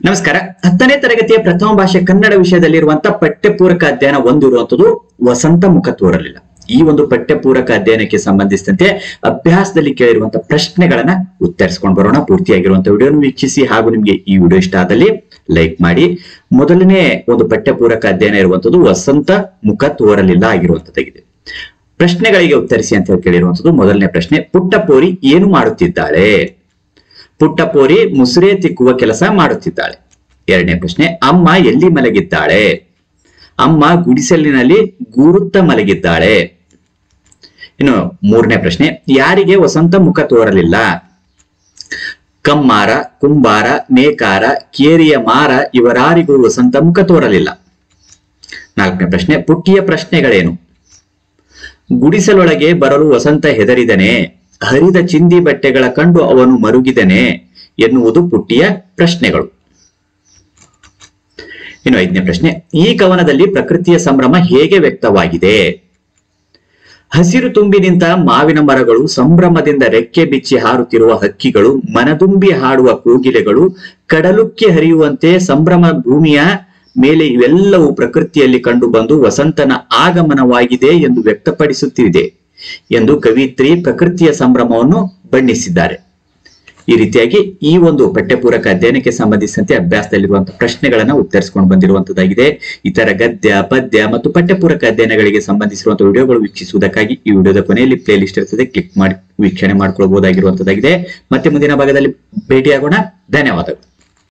ನಮಸ್ಕಾರ. 10ನೇ ತರಗತಿಯ ಪ್ರಥಮ ಭಾಷೆ ಕನ್ನಡ ವಿಷಯದಲ್ಲಿರುವಂತಹ ಪಠ್ಯಪೂರಕ ಅಧ್ಯಯನ ಒಂದು ಇರುವಂತದ್ದು ವಸಂತ ಮುಖ ತೋರಲಿಲ್ಲ. ಈ ಒಂದು ಪಠ್ಯಪೂರಕ ಅಧ್ಯಯನಕ್ಕೆ ಸಂಬಂಧಿಸಿದಂತೆ ಅಭ್ಯಾಸದಲ್ಲಿ ಕೇಳಿರುವಂತಹ ಪ್ರಶ್ನೆಗಳನ್ನ ಉತ್ತರಿಸಿಕೊಂಡು ಬರೋಣ. ಪೂರ್ತಿಯಾಗಿರುವಂತಹ ವಿಡಿಯೋನ ವೀಕ್ಷಿಸಿ ಹಾಗೂ ನಿಮ್ಗೆ ಈ ವಿಡಿಯೋ ಇಷ್ಟ ಆದಲ್ಲಿ ಲೈಕ್ ಮಾಡಿ. ಮೊದಲನೇ ಒಂದು ಪಠ್ಯಪೂರಕ ಅಧ್ಯಯನ ಇರುವಂತದ್ದು ವಸಂತ ಮುಖ ತೋರಲಿಲ್ಲ ಆಗಿರುವಂತದ್ದಾಗಿದೆ. ಪ್ರಶ್ನೆಗಳಿಗೆ ಉತ್ತರಿಸಿ ಅಂತ ಹೇಳಿ ಕೇಳಿರುವಂತದ್ದು. ಮೊದಲನೇ ಪ್ರಶ್ನೆ, ಪುಟ್ಟಪೋರಿ ಏನು ಮಾಡುತ್ತಿದ್ದಾಳೆ? ಪುಟ್ಟಪೋರಿ ಮುಸುರೆ ತಿಕ್ಕುವ ಕೆಲಸ ಮಾಡುತ್ತಿದ್ದಾಳೆ. ಎರಡನೇ ಪ್ರಶ್ನೆ, ಅಮ್ಮ ಎಲ್ಲಿ ಮಲಗಿದ್ದಾಳೆ? ಅಮ್ಮ ಗುಡಿಸಲಿನಲ್ಲಿ ಗೂರುತ್ತ ಮಲಗಿದ್ದಾಳೆ. ಇನ್ನು ಮೂರನೇ ಪ್ರಶ್ನೆ, ಯಾರಿಗೆ ವಸಂತ ಮುಖ ತೋರಲಿಲ್ಲ? ಕಮ್ಮಾರ, ಕುಂಬಾರ, ನೇಕಾರ, ಕೇರಿಯ ಮಾರ ಇವರಾರಿಗೂ ವಸಂತ ಮುಖ ತೋರಲಿಲ್ಲ. ನಾಲ್ಕನೇ ಪ್ರಶ್ನೆ, ಪುಟ್ಟಿಯ ಪ್ರಶ್ನೆಗಳೇನು? ಗುಡಿಸಲೊಳಗೆ ಬರಲು ವಸಂತ ಹೆದರಿದನೆ, ಹರಿದ ಚಿಂದಿ ಬಟ್ಟೆಗಳ ಕಂಡು ಅವನು ಮರುಗಿದನೆ ಎನ್ನುವುದು ಪುಟ್ಟಿಯ ಪ್ರಶ್ನೆಗಳು. ಇನ್ನು ಐದನೇ ಪ್ರಶ್ನೆ, ಈ ಕವನದಲ್ಲಿ ಪ್ರಕೃತಿಯ ಸಂಭ್ರಮ ಹೇಗೆ ವ್ಯಕ್ತವಾಗಿದೆ? ಹಸಿರು ತುಂಬಿ ನಿಂತ ಮಾವಿನ ಮರಗಳು, ಸಂಭ್ರಮದಿಂದ ರೆಕ್ಕೆ ಬಿಚ್ಚಿ ಹಾರುತ್ತಿರುವ ಹಕ್ಕಿಗಳು, ಮನದುಂಬಿ ಹಾಡುವ ಕೋಗಿಲೆಗಳು, ಕಡಲುಕ್ಕಿ ಹರಿಯುವಂತೆ ಸಂಭ್ರಮ ಭೂಮಿಯ ಮೇಲೆ ಇವೆಲ್ಲವೂ ಪ್ರಕೃತಿಯಲ್ಲಿ ಕಂಡು ಬಂದು ವಸಂತನ ಆಗಮನವಾಗಿದೆ ಎಂದು ವ್ಯಕ್ತಪಡಿಸುತ್ತಿದೆ ಎಂದು ಕವಿತ್ರಿ ಪ್ರಕೃತಿಯ ಸಂಭ್ರಮವನ್ನು ಬಣ್ಣಿಸಿದ್ದಾರೆ. ಈ ರೀತಿಯಾಗಿ ಈ ಒಂದು ಪಠ್ಯಪೂರಕ ಅಧ್ಯಯನಕ್ಕೆ ಸಂಬಂಧಿಸಿದಂತೆ ಅಭ್ಯಾಸದಲ್ಲಿರುವಂತಹ ಪ್ರಶ್ನೆಗಳನ್ನ ಉತ್ತರಿಸಿಕೊಂಡು ಬಂದಿರುವಂತದ್ದಾಗಿದೆ. ಇತರ ಗದ್ಯ, ಪದ್ಯ ಮತ್ತು ಪಠ್ಯಪೂರಕ ಅಧ್ಯಯನಗಳಿಗೆ ಸಂಬಂಧಿಸಿರುವಂತಹ ವಿಡಿಯೋಗಳು ವೀಕ್ಷಿಸುವುದಕ್ಕಾಗಿ ಈ ವಿಡಿಯೋದ ಕೊನೆಯಲ್ಲಿ ಪ್ಲೇ ಲಿಸ್ಟ್ ಇರ್ತದೆ, ಕ್ಲಿಕ್ ಮಾಡಿ ವೀಕ್ಷಣೆ ಮಾಡ್ಕೊಳ್ಬಹುದಾಗಿರುವಂತದ್ದಾಗಿದೆ. ಮತ್ತೆ ಮುಂದಿನ ಭಾಗದಲ್ಲಿ ಭೇಟಿಯಾಗೋಣ. ಧನ್ಯವಾದಗಳು.